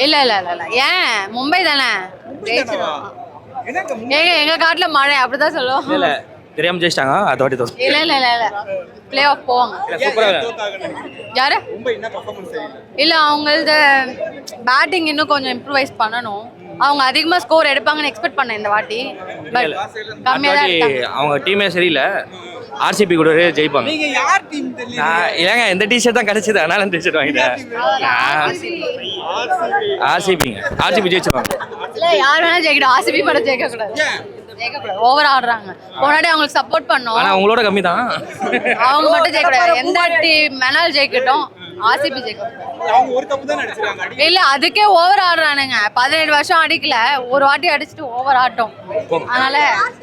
இல்ல இல்ல இல்ல இல்ல ஏன் மும்பை தானே ஜெயிச்சிரும். எங்க காட்டுல மழை அப்படிதான் சொல்லுவோம். இல்ல தெரியாம ஜெயிச்சிட்டாங்க அது வாட்டி தோத்து. இல்ல இல்ல இல்ல இல்ல பிளே ஆஃப் போவாங்க. யாரு இல்ல அவங்களது பேட்டிங் இன்னும் கொஞ்சம் இம்ப்ரூவைஸ் பண்ணணும். அவங்க அதிகமா ஸ்கோர் எடுப்பாங்கன்னு எக்ஸ்பெக்ட் பண்ணேன் இந்த வாட்டி. பட் கம்மியா தான் இருக்காங்க. அவங்க டீமே சரியில்லை. ஆர்சிபி கூட ஜெயிப்பாங்க. நீங்க யார் டீம் தெரியல? இல்லங்க இந்த டிஷர்ட் தான் கிடைச்சது அதனால இந்த டிஷர்ட் வாங்கிட்டேன். ஆர்சிபிங்க ஆர்சிபி ஜெயிச்சிருவாங்க. இல்ல யார் வேணா ஜெயிக்கட்டும். ஆர்சிபி மட்டும் ஜெயிக்க கூடாது. ஓவர் ஆடுறாங்க. முன்னாடி அவங்களுக்கு சப்போர்ட் பண்ணோம். ஆனா உங்களோட கம்மி தான். அவங்க மட்டும் ஜெயிக்க கூடாது. எந்த டீம் வேணாலும் ஜெயிக்கட்டும். ஆர்சிபி ஜெயிக்கட்டும். அவங்க ஒரு கப் தான் அடிச்சாங்க. இல்ல அதுக்கே ஓவர் ஆடுறானுங்க. 17 வருஷம் அடிக்கல. ஒரு வாட்டி அடிச்சிட்டு ஓவர் ஆட்டம். அதனால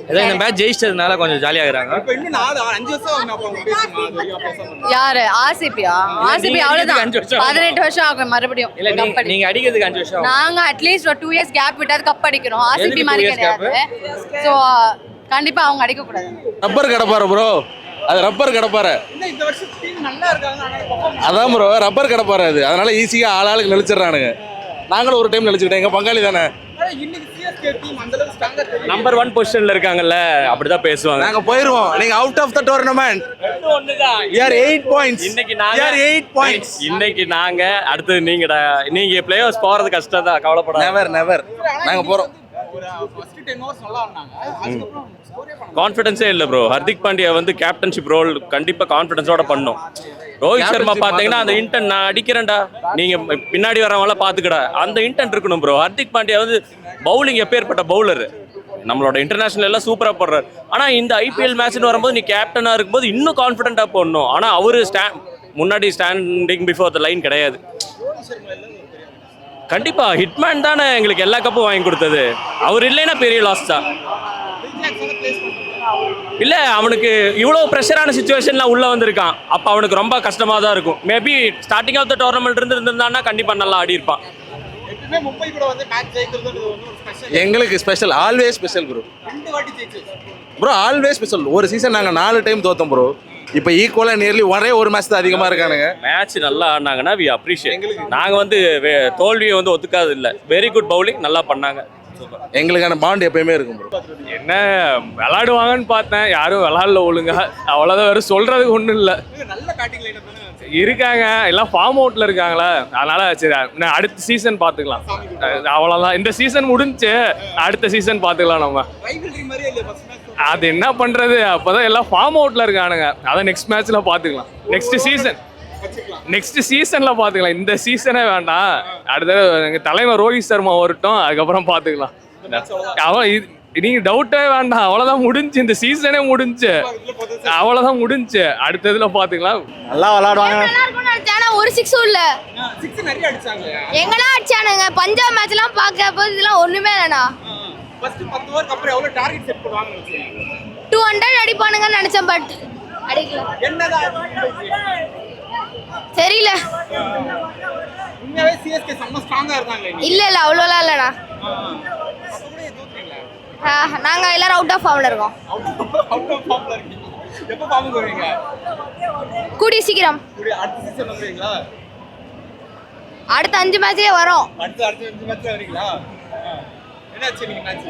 ஏதோ இந்த மேட்ச் ஜெயிச்சதுனால கொஞ்சம் ஜாலியா இருக்காங்க. இப்போ இன்னும் 5 வருஷம் ஆகும் அப்ப பேசுங்க. யாரு ஆர்சிபியா? ஆர்சிபி அவ்வளவுதான் 18 வருஷம் ஆகும் மறுபடியும். இல்ல நீங்க அடிக்கிறதுக்கு 5 வருஷம். நாங்க அட்லீஸ்ட் ஒரு 2 இயர்ஸ் கேப் விட்டாது கப் அடிக்கிறோம். ஆர்சிபி மாதிரி கிடையாது. சோ கண்டிப்பா அவங்க அடிக்க கூடாது. ரப்பர் கடப்பாரு ப்ரோ. அது ரப்பர் கடப்பாரு. இந்த வருஷம் டீம் நல்லா இருக்காங்க. அதான் ப்ரோ ரப்பர் கடப்பாரு அது. அதனால ஈஸியா ஆளுக்கு நெளிச்சிடறானுங்க. நாங்களும் ஒரு டைம் நெளிச்சுக்கிட்டோம். எங்க பங்காளி தானே. இன்னைக்கு சிஎஸ்கே டீம் அந்த அளவுக்கு ஸ்ட்ராங்கா தெரியல. நம்பர் 1 பொசிஷன்ல இருக்காங்கல்ல அப்படிதான் பேசுவாங்க. நாங்க போயிருவோம். நீங்க அவுட் ஆஃப் த டோர்னமெண்ட். ஒண்ணுதான். you are 8 points. இன்னைக்கு நாங்க 8 points. இன்னைக்கு நாங்க அடுத்து நீங்க பிளே ஆஃப்ஸ் போறது கஷ்டம் தான் கவலைப்படாத. never நாங்க போறோம். ஒரு ஃபர்ஸ்ட் 10 ஓவர்ஸ் நல்லா ஆடுனாங்க. அதுக்கப்புறம் ஸ்கோரே பண்ணல. கான்ஃபிடன்ஸே இல்ல ப்ரோ. ஹர்திக் பாண்டியா வந்து கேப்டன்ஷிப் ரோல் கண்டிப்பா கான்ஃபிடன்ஸோட பண்ணும். ரோஹித் சர்மா பாத்தீங்கன்னா அந்த இன்டென்ட் நான் அடிக்கிறேன்டா நீங்க பின்னாடி வரவங்கள பாத்துக்கடா அந்த இன்டென்ட் இருக்கணும் ப்ரோ. ஹர்திக் பாண்டியா வந்து பவுலிங் எப்பேற்பட்ட பவுலர். நம்மளோட இன்டர்நேஷனல் எல்லாம் சூப்பரா போடுறாரு. ஆனா இந்த ஐபிஎல் மேட்ச்னு வரும்போது நீ கேப்டனா இருக்கும்போது இன்னும் கான்ஃபிடென்ட்டா போடணும். ஆனா அவரு முன்னாடி ஸ்டாண்டிங் பிஃபோர் த லைன் கிடையாது. கண்டிப்பா ஹிட்மேன் தானே எங்களுக்கு எல்லா கப்பும் வாங்கி கொடுத்தது. அவர் இல்லைன்னா பெரிய லாஸ் தான். இல்ல அவனுக்கு இவ்வளவு பிரஷரான சிச்சுவேஷன்ல உள்ள வந்திருக்கான். அப்ப அவனுக்கு ரொம்ப கஷ்டமா தான் இருக்கும். Maybe starting of the tournament இருந்திருந்தான்னா கண்டிப்பா நல்லா ஆடி இருப்பான். எப்பவுமே மும்பை கூட வந்து மேட்ச் ஜெயிக்கிறது ஒரு ஸ்பெஷல். எங்களுக்கு ஸ்பெஷல் ஆல்வேஸ் ஸ்பெஷல் ப்ரோ. 2 வாட்டி ஜெயிச்சு ப்ரோ ஆல்வேஸ் ஸ்பெஷல். ஒரு சீசன் நாங்க 4 டைம் தோத்தோம் ப்ரோ. இப்போ ஈக்குவலா நியர்லி ஒரு மேட்ச் தான் அதிகமா இருக்கானுங்க. மேட்ச் நல்லா ஆடினாங்கன்னா வி அப்ரிஷியேட். நாங்க வந்து தோல்வியை வந்து ஒத்துக்காது இல்ல. வெரி குட் பவுலிங் நல்லா பண்ணாங்க. எங்களுக்கான பாண்ட் எப்பயுமே இருக்கும் ப்ரோ. என்ன விளையாடுவாங்கன்னு பார்த்தேன். யாரும் விளையாடல ஒழுங்கா. அவ்வளோதான். வேறு சொல்றதுக்கு ஒன்றும் இல்லை. நல்ல பேட்டிங் லைன் தானே இருக்காங்க. எல்லாம் ஃபார்ம் அவுட்ல இருக்காங்களா. அதனால சரி அடுத்த சீசன் பார்த்துக்கலாம். அவ்வளோதான். இந்த சீசன் முடிஞ்சு அடுத்த சீசன் பார்த்துக்கலாம் நம்ம. ரைவல்ரி மாதிரியே இல்ல ஃபர்ஸ்ட் மேட்ச். அது என்ன பண்றது. அப்போதான் எல்லாம் ஃபார்ம் அவுட்ல இருக்கானுங்க. அதை நெக்ஸ்ட் மேட்ச்ல பார்த்துக்கலாம். நெக்ஸ்ட் சீசன்ல பார்த்துக்கலாம். இந்த சீசனே வேண்டாம். அடுத்த எங்க தலைவர் ரோஹித் சர்மா வரட்டும். அதுக்கப்புறம் பார்த்துக்கலாம். அவன் நீங்க டவுட்டே வேண்டாம். அவ்வளவுதான் முடிஞ்சு. இந்த சீசனே முடிஞ்சு. அவ்வளவுதான் முடிஞ்சு. அடுத்ததுல பாத்துக்கலாம். நல்லா விளையாடுவாங்க. ஆனா ஒரு 6 இல்ல 6 நிறைய அடிச்சாங்க. எங்கடா அடிச்சானுங்க. பஞ்சாப் மேட்ச்லாம் பார்க்க போது இதெல்லாம் ஒண்ணுமே இல்லடா. ஃபர்ஸ்ட் 10 ஓவருக்கு அப்புறம் எவ்வளவு டார்கெட் செட் பண்ணுவாங்கன்னு நினைச்சீங்க? 200 அடிப்பானுங்கன்னு நினைச்சேன். பட் அடிக்கல. என்னதான் தெரியல. உண்மையாவே சிஎஸ்கே செம்ம ஸ்ட்ராங்கா இருந்தாங்க. இல்ல இல்ல அவ்வளோலாம் இல்லடா. அப்ப கூட தோத்துறீங்களா? நாங்க எல்லாரும் அவுட் ஆஃப் ஃபார்ம்ல இருக்கோம். அவுட் ஆஃப் ஃபார்ம்ல இருக்கீங்க. எப்ப ஃபார்முக்கு வருவீங்க? கூடி சீக்கிரம். அடுத்த சீசன் வந்துறீங்களா? அடுத்த 5 மேட்ச்லயே வரோம். அடுத்த 5 மேட்ச்ல வரீங்களா? என்னாச்சு நீங்க மேட்ச்?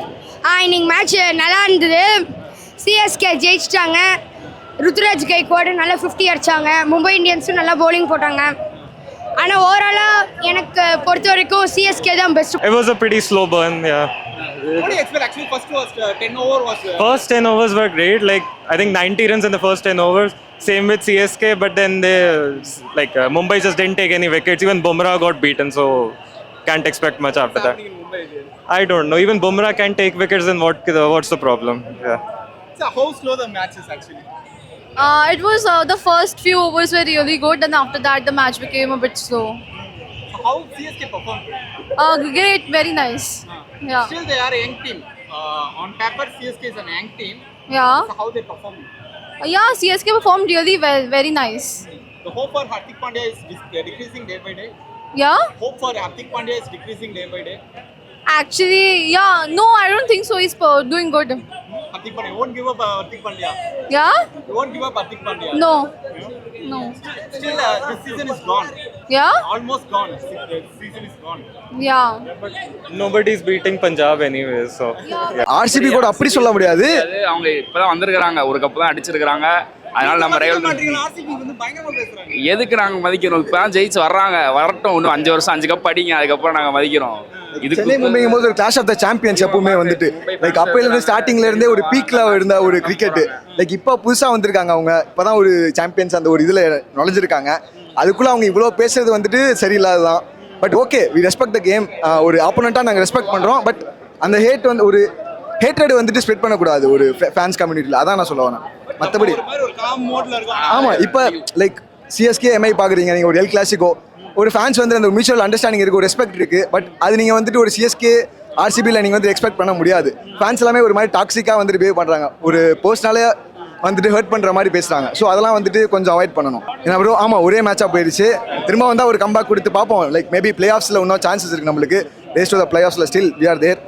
இன்னைக்கு மேட்ச் நல்லா இருந்தது. சிஎஸ்கே ஜெயிச்சிட்டாங்க. ருத்ராஜ் கைக்வாட் நல்லா 50 அடிச்சாங்க. மும்பை இந்தியன்ஸும் நல்லா பவுலிங் போட்டாங்க. ஆனால் ஓவராலாக எனக்கு பொறுத்த வரைக்கும் சிஎஸ்கே தான் best. It was a pretty slow burn, yeah. What do you expect? Actually, first 10 overs were great. Like I think 90 runs in the first 10 overs. Same with CSK, but then they Mumbai just didn't take any wickets. Even Bumrah got beaten, so can't expect much after that. I don't know. Even Bumrah can take wickets, then what's the problem? Yeah. So how slow the match is actually? It was the first few overs were really good, and after that the match became a bit slow. How CSK performed? Great, very nice. Yeah. Still they are a young team. On paper CSK is a young team. Yeah. So how they perform? Yeah, CSK performed really well, very nice. The hope for Hardik Pandya is decreasing day by day. Yeah. Hope for Hardik Pandya is decreasing day by day. Actually, yeah. No, I don't think so. He's doing good. Hardik Pandya, you won't give up Hardik Pandya. Yeah. You won't give up Hardik Pandya. No. No. Still this season is gone. Yeah? Almost gone. The season is gone. Yeah. Nobody's beating Punjab anyways, so yeah. RCB கூட அப்படி சொல்ல முடியாது. அவங்க இப்பதான் வந்திருக்காங்க, ஒரு cup தான் அடிச்சிருக்காங்க. அதனால நம்ம ஆர்சிபி வந்து பயங்கரமா பேசுறாங்க. எதுக்கு நாங்க மதிக்கிறோம்? இப்பதான் ஜெயிச்சு வர்றாங்க, வரட்டும், இன்னும் 5 வருஷம் 5 கப் அடிங்க, அதுக்கப்புறம் நாங்க மதிக்கிறோம். சென்னை மும்பைங்கும் போது ஒரு கிளாஷ் ஆஃப் த சாம்பியன்ஸ் எப்பவுமே வந்துட்டு லைக் அப்பையில இருந்து ஸ்டார்டிங்ல இருந்தே ஒரு பீக்ல இருந்த ஒரு கிரிக்கெட் லைக் இப்போ புதுசா வந்திருக்காங்க. அவங்க இப்பதான் ஒரு சாம்பியன்ஸ் அந்த ஒரு இதுல நுழைஞ்சிருக்காங்க. அதுக்குள்ள அவங்க இவ்வளோ பேசுறது வந்துட்டு சரியில்லாததான். But okay, we respect the game. ஒரு ஆப்போனண்ட்டாக நாங்கள் ரெஸ்பெக்ட் பண்ணுறோம். பட் அந்த ஹேட் வந்து ஒரு ஹேட்ரட் வந்துட்டு ஸ்ப்ரெட் பண்ணக்கூடாது ஒரு ஃபேன்ஸ் கம்யூனிட்டியில். அதான் நான் சொல்ல வரேன். மற்றபடி ஒரு காம் மோட்ல இருக்கும். ஆமாம், இப்போ லைக் சிஎஸ்கே எம்ஐ பார்க்குறீங்க நீங்கள், ஒரு எல் கிளாசிக்கோ, ஒரு ஃபேன்ஸ் வந்து அந்த மியூச்சுவல் அண்டர்ஸ்டாண்டிங் இருக்குது, ஒரு ரெஸ்பெக்ட் இருக்குது. பட் அது நீங்கள் வந்துட்டு ஒரு சிஎஸ்கே ஆர்சிபியில் நீங்கள் வந்து எக்ஸ்பெக்ட் பண்ண முடியாது. ஃபேன்ஸ் எல்லாமே ஒரு மாதிரி டாக்ஸிக்காக வந்துட்டு பிஹேவ் பண்ணுறாங்க, ஒரு பர்சனலே வந்துட்டு ஹர்ட் பண்ணுற மாதிரி பேசுகிறாங்க. ஸோ அதெல்லாம் வந்துட்டு கொஞ்சம் அவாய்ட் பண்ணணும். ஏன்னா ப்ரோ ஆமாம், ஒரே மேட்சாக போயிடுச்சு. திரும்ப வந்தால் ஒரு கம்பேக் கொடுத்து பார்ப்போம். லைக் மேபி பிளே ஆஃப்ஸில் இன்னும் சான்சஸ் இருக்குது நம்மளுக்கு. ரேஸ் டு த பிளே ஆஃப்ஸில் still we are there.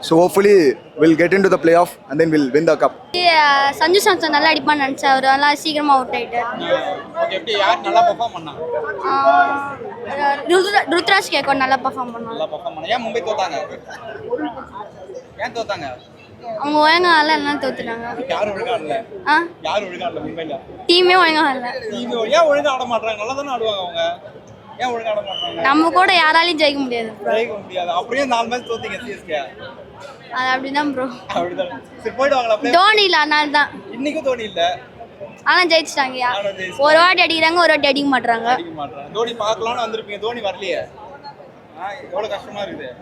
So hopefully we'll get into the play off and then we'll win the cup. Sanju Samson நல்லா அடிப்பான்னு நினச்சேன், அவர் நல்லா சீக்கிரமாக அவுட் ஆகிட்டார். எப்படி யார் நல்லா பெர்ஃபார்ம் பண்ணாங்க? ருத்ராஜ் கேக்கோட் நல்லா பெர்ஃபார்ம் பண்ணாங்க. நல்லா பெர்ஃபார்ம் பண்ணாங்க. ஏன் மும்பை தோத்தாங்க? ஏன் தோத்தாங்க? அவங்க ஒழுங்கா ஆடல, எல்லாம் தோத்துட்டாங்க. யாரும் ஒழுங்கா ஆடல. யாரும் ஒழுங்கா ஆடல மும்பைல. டீமே ஒழுங்கா ஆடல. டீம் ஏன் ஒழுங்கா ஆட மாட்டாங்க? நல்லா தானே ஆடுவாங்க அவங்க. ஏன் ஒழுங்கா ஆட மாட்டாங்க? நம்ம கூட யாராலையும் ஜெயிக்க முடியாது. ஜெயிக்க முடியாது. அப்படியே 4 மேட்ச் தோத்தீங்க சிஎஸ்கே. அது அப்படிதான் ப்ரோ. அப்படிதான். சரி போய்டுவாங்களா அப்படியே? தோனி இல்ல, அதனால தான். இன்னைக்கு தோனி இல்ல. ஆனா ஜெயிச்சிட்டாங்கயா. ஒரு வாட்டி அடிக்கிறாங்க, ஒரு வாட்டி அடிக்க மாட்டாங்க. தோனி பார்க்கலாம்னு வந்திருப்பீங்க, தோனி வரலையே. எவ்வளவு கஷ்டமா இருக்குது.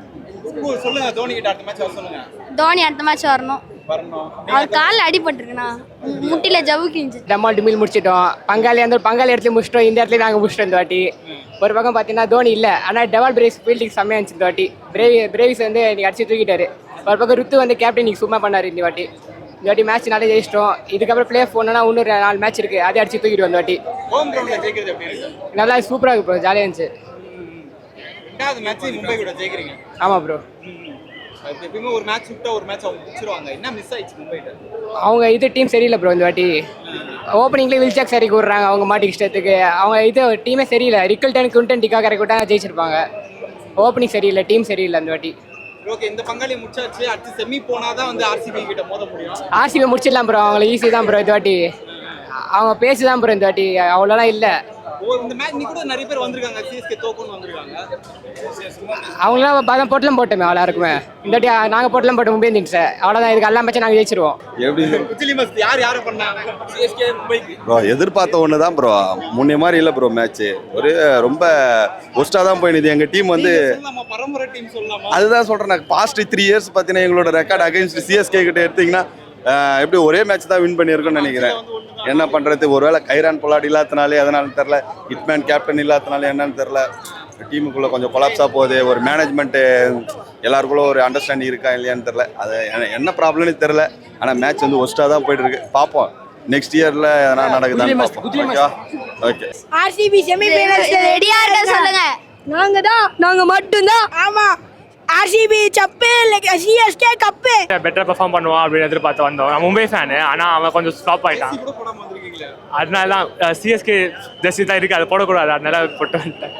சொல்லுங்க, தோனி கிட்ட அடுத்த மேட்ச் வர சொல்லுங்க. தோனி அடுத்த மேட்ச் வரணும். அவர் காலில் அடிபட்டுருக்குண்ணா, முட்டில ஜவ்வு கிஞ்சி. டமால் டிமில் முடிச்சிட்டோம். பங்காளி இடத்துல முடிச்சிட்டோம். இந்த இடத்துல நாங்கள் முடிச்சிட்டோம் இந்த வாட்டி. ஒரு பக்கம் பார்த்தீங்கன்னா தோனி இல்லை, ஆனால் டெவால் பிரேவிஸ் ஃபீல்டிங் செம்மையாக இருந்துச்சு இந்த வாட்டி. பிரேவிஸ் வந்து இன்னைக்கு அடிச்சு தூக்கிட்டாரு. ஒரு பக்கம் ருத்து வந்து கேப்டன் இன்னைக்கு சும்மா பண்ணார் இந்த வாட்டி. இந்த வாட்டி மேட்ச் நல்லா ஜெயிச்சிட்டோம். இதுக்கப்புறம் பிளே ஆஃப் போனோன்னா இன்னொரு 4 மேட்ச் இருக்குது, அதே அடிச்சு தூக்கிடுவோம் இந்த வாட்டி. ஹோம் கிரவுண்ட்ல ஜெயிக்கிறது எப்படி இருக்கு? நல்லா சூப்பராக இருக்கு ப்ரோ, ஜாலியாக இருந்துச்சு. ரெண்டாவது மேட்ச் மும்பை கூட ஜெயிக்கிறீங்க. ஆமாம் ப்ரோ. எப்பயுமே ஒரு மேட்ச் விட்டா ஒரு மேட்ச் அவங்க முடிச்சிருவாங்க. என்ன மிஸ் ஆயிடுச்சு மும்பைல? அவங்க இது டீம் சரியில்லை ப்ரோ இந்த வாட்டி. ஓப்பனிங்லேயே வில்சாக் சரி கூடுறாங்க அவங்க மாட்டிக்கு இஷ்டத்துக்கு. அவங்க இது டீமே சரியில்லை. ரிக்கல்டன் குண்டன் டிகா கரெக்டாக ஜெயிச்சிருப்பாங்க. ஓப்பனிங் சரியில்லை, டீம் சரியில்லை இந்த வாட்டி. ஓகே, இந்த பங்காளி முடிச்சாச்சு. அடுத்து செமி போனாதான் வந்து ஆர்சிபி கிட்ட மோத முடியும். ஆர்சிபி முடிச்சிடலாம் ப்ரோ, அவங்கள ஈஸி தான் ப்ரோ இந்த வாட்டி. அவங்க பேசிதான் ப்ரோ இந்த வாட்டி, அவ்வளோலாம் இல்லை. இந்த மேட்ச் நீ கூட நிறைய பேர் வந்திருக்காங்க, சிஎஸ்கே தோக்குன்னு வந்திருக்காங்க. அவங்களாம் பதம் போட்டலாம் போட்டோமே அவ்வளோ இருக்குமே. இந்த வாட்டி நாங்கள் போட்டலாம் போட்டோம் மும்பை இந்தியன்ஸ். அவ்வளோதான், இதுக்கு எல்லா மேட்சும் நாங்கள் ஜெயிச்சிருவோம். எப்படி யார் பண்ணாங்க? சிஎஸ்கே மும்பைக்கு ப்ரோ எதிர்பார்த்த ஒன்று தான் ப்ரோ. முன்னே மாதிரி இல்லை ப்ரோ மேட்ச்சு. ஒரு ரொம்ப ஒஸ்ட்டாக தான் போயிடுது. எங்கள் டீம் வந்து பரம்பரை டீம் சொல்லலாமா? அதுதான் சொல்கிறேன். நான் பாஸ்ட் 3 இயர்ஸ் பார்த்தீங்கன்னா எங்களோட ரெக்கார்ட் அகைன்ஸ்ட் சிஎஸ்கே கிட்ட எடுத்தீங்கன்னா எப்படி ஒரே மேட்ச் தான் வின் பண்ணியிருக்கோன்னு நினைக்கிறேன். என்ன பண்ணுறது, ஒருவேளை கைரான் பொலாட் இல்லாதனாலே அதனால தெரில, ஹிட்மேன் கேப்டன் இல்லாதனால என்னன்னு தெரில, டீமுக்குள்ளே கொஞ்சம் கொலாப்ஸாக போகுது. ஒரு மேனேஜ்மெண்ட்டு எல்லாருக்குள்ள ஒரு அண்டர்ஸ்டாண்டிங் இருக்கா இல்லையான்னு தெரில. அது என்ன ப்ராப்ளம்னு தெரில. ஆனால் மேட்ச் வந்து ஒஸ்ட்டாக தான் போயிட்டு இருக்கு. பார்ப்போம் நெக்ஸ்ட் இயரில் எதனா நடக்குதான்னு பார்ப்போம். ஓகே, ஆர்சிபி செமி ஃபைனல்ஸ் ரெடியா இருக்க சொல்லுங்க. நாங்க மட்டும்தான். ஆமா, ஆர்சிபி சப்பு, சிஎஸ்கே கப்பு. பெட்டரா பெர்ஃபார்ம் பண்ணுவான் அப்படின்னு எதிர்பார்த்து வந்தோம். நான் மும்பை ஃபேனு, ஆனால் அவன் கொஞ்சம் ஸ்டாப் ஆகிட்டான். அதனால தான் சிஎஸ்கே ஜெர்சி தான் இருக்குது, அதை போடக்கூடாது, அதனால போட்டு வந்துட்டேன்.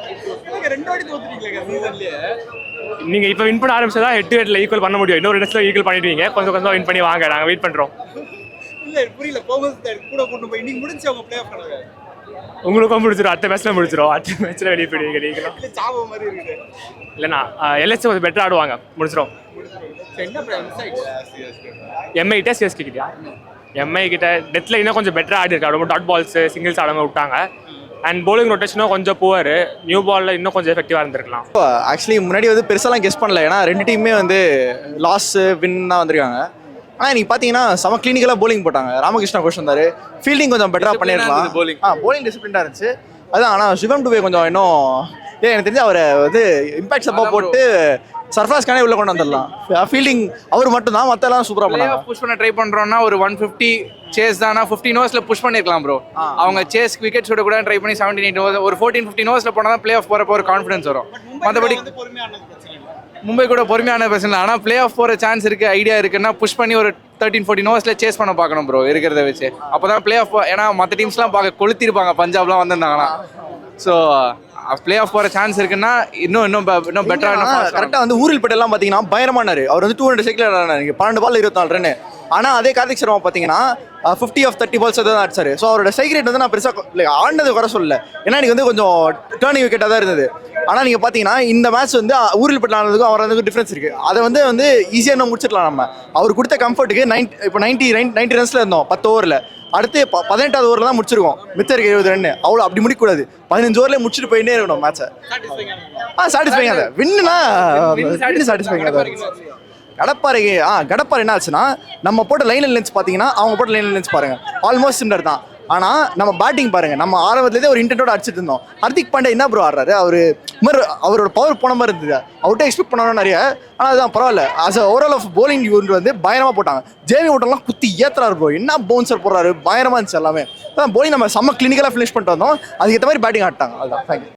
நீங்கள் இப்போ வின் பண்ண ஆரம்பிச்சதா 8-8 ஈக்குவல் பண்ண முடியும். இன்னொரு இடத்துல ஈக்குவல் பண்ணிடுவீங்க. கொஞ்சம் கொஞ்சம் வின் பண்ணி வாங்க, நாங்கள் வெயிட் பண்ணுறோம். உங்களுக்கும் முடிச்சிடும், அடுத்த மேட்ச்ல முடிச்சிடும். அடுத்த மேட்ச்ல வெளியே போயிடுவீங்க நீங்களும். இல்லைண்ணா எல்எஸ்சி கொஞ்சம் பெட்டர் ஆடுவாங்க, முடிச்சிடும். எம்ஐ கிட்ட சிஎஸ்கே கிட்டயா? எம்ஐ கிட்ட டெத்தில் இன்னும் கொஞ்சம் பெட்டராக ஆடி இருக்கா. ரொம்ப டாட் பால்ஸ் சிங்கிள்ஸ் ஆடாம விட்டாங்க. அண்ட் bowling ரொட்டேஷனும் கொஞ்சம் புவர். நியூ பாலில் இன்னும் கொஞ்சம் எஃபெக்டிவாக இருந்திருக்கலாம். ஆக்சுவலி முன்னாடி வந்து பெருசாலாம் கெஸ் பண்ணல, ஏன்னா 2 டீமுமே வந்து லாஸ் வின் தான் வந்திருக்காங்க. ஆனால் நீங்கள் பார்த்தீங்கன்னா செம கிளினிக்கலாக bowling போட்டாங்க. ராமகிருஷ்ணா கோஷ் வந்தார், ஃபீல்டிங் கொஞ்சம் பெட்டராக பண்ணிடலாம். bowling டிசிப்ளினாக இருந்துச்சு. அதான், ஆனால் சிவம் டுபே கொஞ்சம் இன்னும் எனக்கு தெரிஞ்சு அவரை வந்து இம்பாக்ட் சப்பா போட்டு சர்ஃப்ராஸ்கானே உள்ள கொண்டு வந்துடலாம். ஃபீல்டிங் அவர் மட்டும் தான், மற்ற எல்லாம் சூப்பராக பண்ணாங்க. புஷ் பண்ண ட்ரை பண்ணுறோன்னா ஒரு 150 சேஸ் தானா 15 ஓவர்ஸில் புஷ் பண்ணியிருக்கலாம் ப்ரோ. அவங்க சேஸ் விக்கெட் ஷூட் கூட ட்ரை பண்ணி 17-8 ஓவர் ஒரு 14-15 ஓவர்ஸில் போனால் தான் பிளே ஆஃப் போகிறப்போ ஒரு கான்ஃபிடன்ஸ் வரும். மற்றபடி மும்பை கூட பொறுமையான பிரச்சனை. ஆனால் பிளே ஆஃப் போகிற சான்ஸ் இருக்குது, ஐடியா இருக்குன்னா புஷ் பண்ணி ஒரு 13-14 ஓவர்ஸில் சேஸ் பண்ண பார்க்கணும் ப்ரோ இருக்கிறத வச்சு. அப்போ தான் பிளே ஆஃப், ஏன்னா மற்ற டீம்ஸ்லாம் பார்க்க கொளுத்திருப்பாங்க பஞ்சாப்லாம் வந்திருந்தாங்கன்னா. ஸோ பிளே ஆஃப் போகிற சான்ஸ் இருக்குன்னா இன்னும் பெட்டராக கரெக்டாக வந்து ஊரில் பட்டெல்லாம் பார்த்தீங்கன்னா பயங்கரமானாரு. அவர் வந்து 200 சைக்கிள் ஆனாரு, 12 பால் 24 ரன். ஆனால் அதே கார்த்திக் சர்மா பார்த்தீங்கன்னா 50 of 30 balls தான் அடிச்சாரு. ஸோ அவரோட ஸ்ட்ரைக் ரேட் வந்து நான் பெருசாக ஆடினது குறை சொல்லல, ஏன்னா எனக்கு வந்து கொஞ்சம் டேர்னிங் விக்கெட்டாக தான் இருந்தது. ஆனால் நீங்கள் பார்த்தீங்கன்னா இந்த மேட்ச் வந்து ஊரில் பட்டு ஆனதுக்கும் அவர் வந்து டிஃப்ரென்ஸ் இருக்குது. அதை வந்து ஈஸியாக இன்னும் முடிச்சிடலாம் நம்ம. அவர் கொடுத்த கம்ஃபர்ட்டுக்கு 90 ரன்ஸில் இருந்தோம் 10 ஓவரில். அடுத்து 18வது ஓவரில் தான் முடிச்சிருக்கோம், மிச்சம் இருக்கு 20 ரன். அவ்வளோ அப்படி முடிக்கக்கூடாது, 15 ஓவரில் முடிச்சுட்டு போயிட்டே இருக்கணும் மேட்சை. சாட்டிஸ்ஃபைங் அதை வின்னுனா சாட்டிஸ்ஃபைங் அதை. கடப்பாறை என்ன ஆச்சுன்னா, நம்ம போட்ட லைன் லென்ஸ் பார்த்தீங்கன்னா அவங்க போட்ட லைன் லென்ஸ் பாருங்க ஆல்மோஸ்ட் சிமிலர் தான். ஆனால் நம்ம பேட்டிங் பாருங்க, நம்ம ஆரம்பத்துலேயே ஒரு இன்டென்ட்டோட அடிச்சுட்டு இருந்தோம். ஹர்திக் பாண்டியா என்ன ப்ரோ ஆடுறாரு, அவரோட பவர் போன மாதிரி இருந்தது. அவர்கிட்ட எக்ஸ்பெக்ட் பண்ணணும் நிறைய, ஆனால் அதுதான் பரவாயில்ல. ஆஸ் ஓவரால் ஆஃப் போலிங் வந்து பயங்கரமாக போட்டாங்க. ஜேவி ஓட்டெல்லாம் குத்தி ஏத்துறாரு ப்ரோ, என்ன பவுன்சர் போடுறாரு, பயங்கரமாக இருந்துச்சு எல்லாமே. அதான் போலிங் நம்ம செம்ம கிளினிக்கலாக ஃபினிஷ் பண்ணிட்டு வந்தோம், அதுக்கேற்ற மாதிரி பேட்டிங் ஆட்டாங்க. அதுதான் தேங்க்யூ.